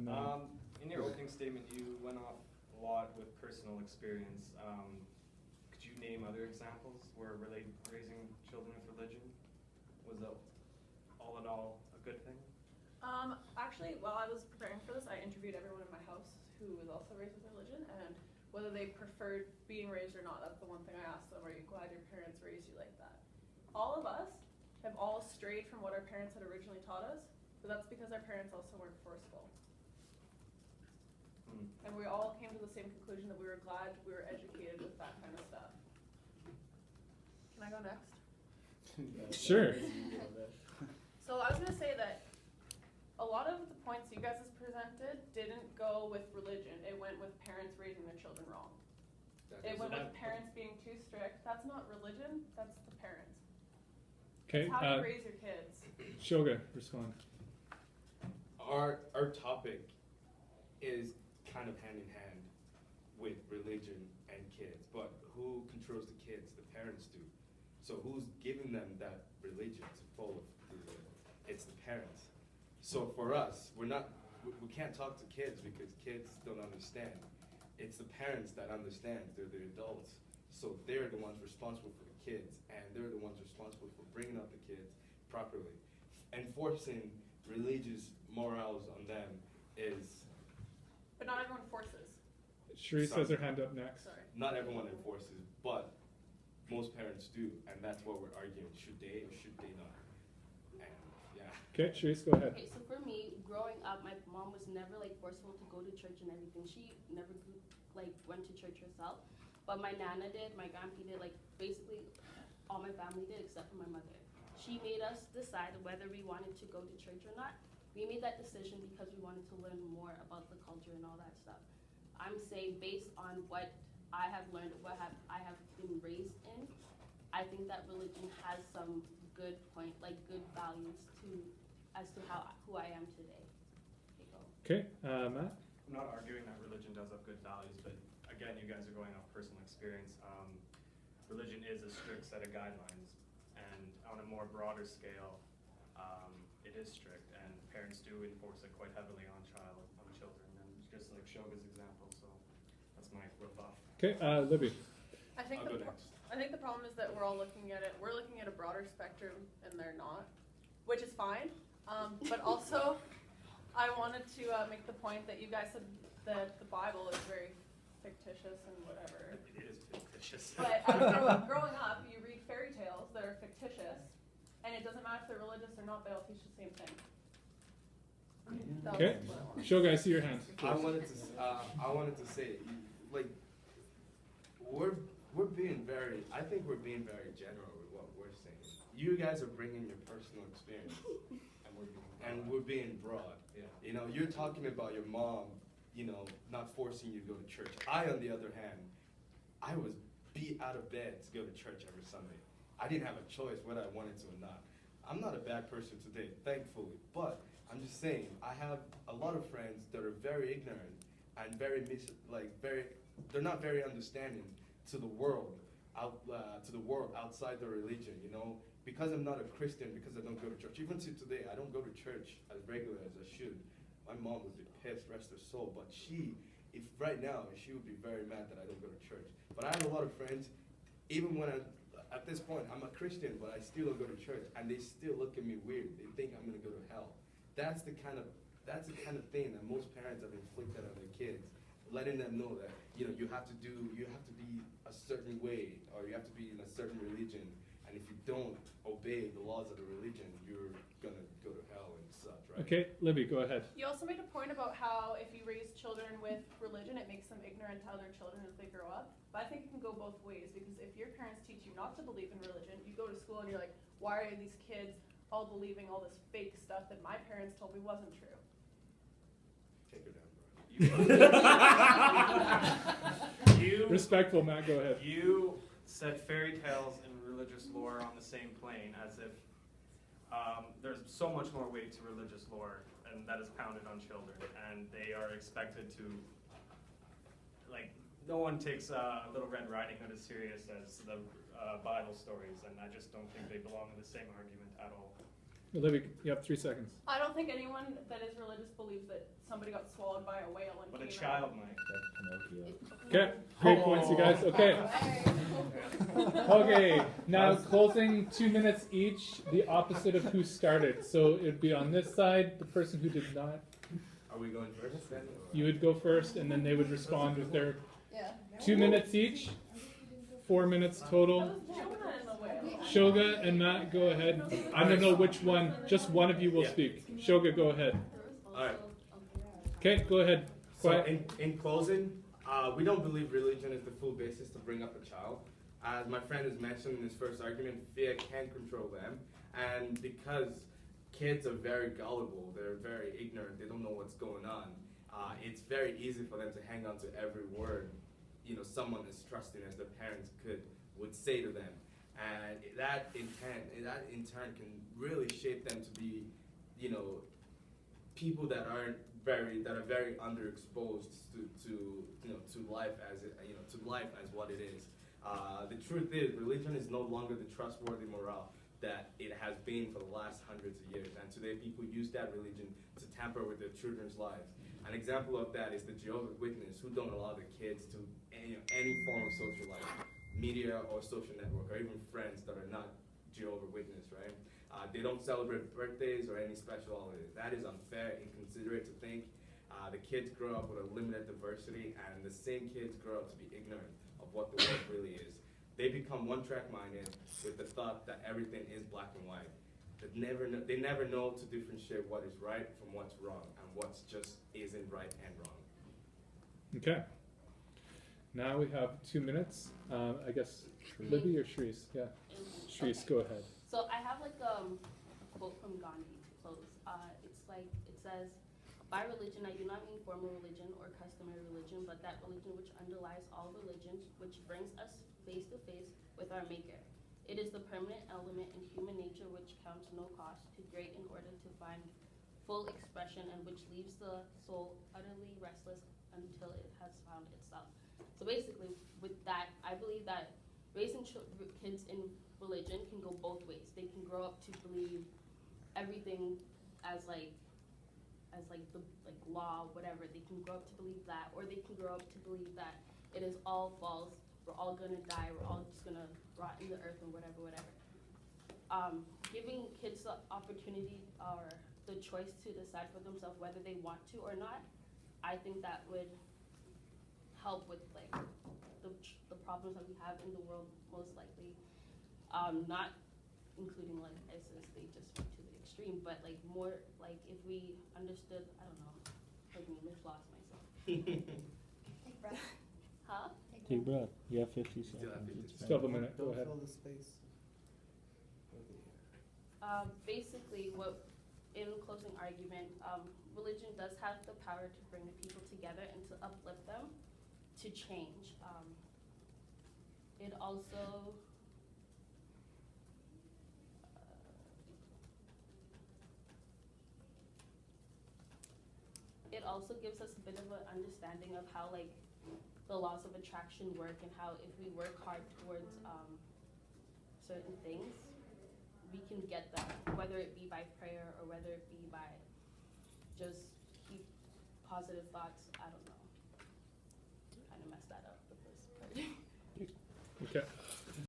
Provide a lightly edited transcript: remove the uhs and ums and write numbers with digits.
And then In your opening statement, you went off a lot with personal experience. Could you name other examples where raising children with religion was all in all a good thing? Actually, while I was preparing for this, I interviewed everyone in my house who was also raised with religion, and whether they preferred being raised or not. That's the one thing I asked them. Are you glad your parents raised you like that? All of us have all strayed from what our parents had originally taught us, but that's because our parents also weren't forceful. And we all came to the same conclusion that we were glad we were educated with that kind of stuff. Can I go next? Sure. So I was going to say that a lot of the points you guys has presented didn't go with religion. It went with parents raising their children wrong. It went with parents being too strict. That's not religion, that's the parents. Okay. It's how you raise your kids. Shoga, respond. Our topic is kind of hand in hand with religion and kids, but who controls the kids? The parents do. So who's giving them that religion to follow? It's the parents. So for us, we can't talk to kids because kids don't understand. It's the parents that understand. They're the adults. So they're the ones responsible for the kids, and they're the ones responsible for bringing up the kids properly. Enforcing religious morals on them is... But not everyone forces. Shereese has her hand up next. Sorry. Not everyone enforces, but most parents do, and that's what we're arguing. Should they or should they not? And yeah. Okay, Shereese, go ahead. Okay, so for me, growing up, my mom was never like forceful to go to church and everything. She never like went to church herself, but my nana did, my grandpa did, like basically all my family did except for my mother. She made us decide whether we wanted to go to church or not. We made that decision because we wanted to learn more about the culture and all that stuff. I'm saying based on what I have learned, I have been raised in, I think that religion has some good good values as to who I am today. Okay, Matt? I'm not arguing that religion does have good values, but again, you guys are going off personal experience. Religion is a strict set of guidelines, and on a more broader scale, it is strict, and parents do enforce it quite heavily on children, and just like Shoga's example. So that's my rebuff. Okay, Libby. I think I'll go next. I think the problem is that we're all looking at it. We're looking at a broader spectrum, and they're not, which is fine. But also, I wanted to make the point that you guys said that the Bible is very fictitious and whatever. It is fictitious. But growing up, you read fairy tales that are fictitious, and it doesn't matter if they're religious or not. They all teach the same thing. Okay, Shoga, I see your hand. I wanted to say, like, we're being very, I think we're being very general with what we're saying. You guys are bringing your personal experience, and we're being broad. Yeah. You know, you're talking about your mom, not forcing you to go to church. I, on the other hand, I was beat out of bed to go to church every Sunday. I didn't have a choice whether I wanted to or not. I'm not a bad person today, thankfully, but I'm just saying, I have a lot of friends that are very ignorant and they're not very understanding to the world, outside their religion, Because I'm not a Christian, because I don't go to church. Even to today, I don't go to church as regular as I should. My mom would be pissed, rest her soul, but she would be very mad that I don't go to church. But I have a lot of friends, even when at this point, I'm a Christian, but I still don't go to church, and they still look at me weird. They think I'm gonna go to hell. That's the kind of thing that most parents have inflicted on their kids, letting them know that you have to be a certain way, or you have to be in a certain religion, and if you don't obey the laws of the religion, you're gonna go to hell and such, right? Okay, Libby, go ahead. You also made a point about how if you raise children with religion, it makes them ignorant to other children as they grow up. But I think it can go both ways, because if your parents teach you not to believe in religion, you go to school and you're like, why are these kids all believing all this fake stuff that my parents told me wasn't true? Take her down, bro. Respectful, Matt, go ahead. You set fairy tales and religious lore on the same plane, as if there's so much more weight to religious lore, and that is pounded on children, and they are expected to, no one takes Little Red Riding Hood as serious as the Bible stories, and I just don't think they belong in the same argument at all. Libby, you have 3 seconds. I don't think anyone that is religious believes that somebody got swallowed by a whale and But a came child out. might. Okay, great points, you guys. Okay. Okay, now closing 2 minutes each, the opposite of who started. So it'd be on this side, the person who did not. Are we going first then? or- You would go first, and then they would respond with their Yeah. 2 minutes each, 4 minutes That total. was Jonah and the whale. Shoga and Matt, go ahead. I don't know which one. Just one of you will Yeah. speak. Shoga, go ahead. Alright. Okay, go ahead. So Quiet. in closing, we don't believe religion is the full basis to bring up a child. As my friend has mentioned in his first argument, fear can control them. And because kids are very gullible, they're very ignorant, they don't know what's going on, it's very easy for them to hang on to every word, someone as trusting as their parents would say to them. And that in turn can really shape them to be, people that are very underexposed to life as what it is. The truth is, religion is no longer the trustworthy morale that it has been for the last hundreds of years. And today, people use that religion to tamper with their children's lives. An example of that is the Jehovah's Witnesses, who don't allow their kids to any form of social life, media or social network, or even friends that are not Jehovah's Witnesses, right? They don't celebrate birthdays or any special holidays. That is unfair, inconsiderate to think. The kids grow up with a limited diversity, and the same kids grow up to be ignorant of what the world really is. They become one-track minded with the thought that everything is black and white. They never know to differentiate what is right from what's wrong, and what's just isn't right and wrong. Okay. Now we have 2 minutes. I guess Libby or Shereese? Yeah. Shereese, go ahead. So I have like a quote from Gandhi to close. It says, "By religion, I do not mean formal religion or customary religion, but that religion which underlies all religions, which brings us face to face with our Maker. It is the permanent element in human nature which counts no cost too great in order to find full expression, and which leaves the soul utterly restless until it has found itself." So basically, with that, I believe that raising kids in religion can go both ways. They can grow up to believe everything as the law, whatever. They can grow up to believe that, or they can grow up to believe that it is all false. We're all gonna die. We're all just gonna rot in the earth and whatever. Giving kids the opportunity or the choice to decide for themselves whether they want to or not, I think that would help with the problems that we have in the world, most likely. Not including ISIS, they just went to the extreme, but more if we understood, I don't know, I've lost myself. Take breath. Huh? Take breath. You have 50 Still have seconds. 50 It's Still have a fine. minute. Go ahead. Fill the space. Basically, in closing argument, religion does have the power to bring the people together and to uplift them to change. It also gives us a bit of an understanding of how the laws of attraction work, and how if we work hard towards certain things, we can get them, whether it be by prayer or whether it be by just keep positive thoughts. I don't know. Kind of messed that up, the first part. Okay.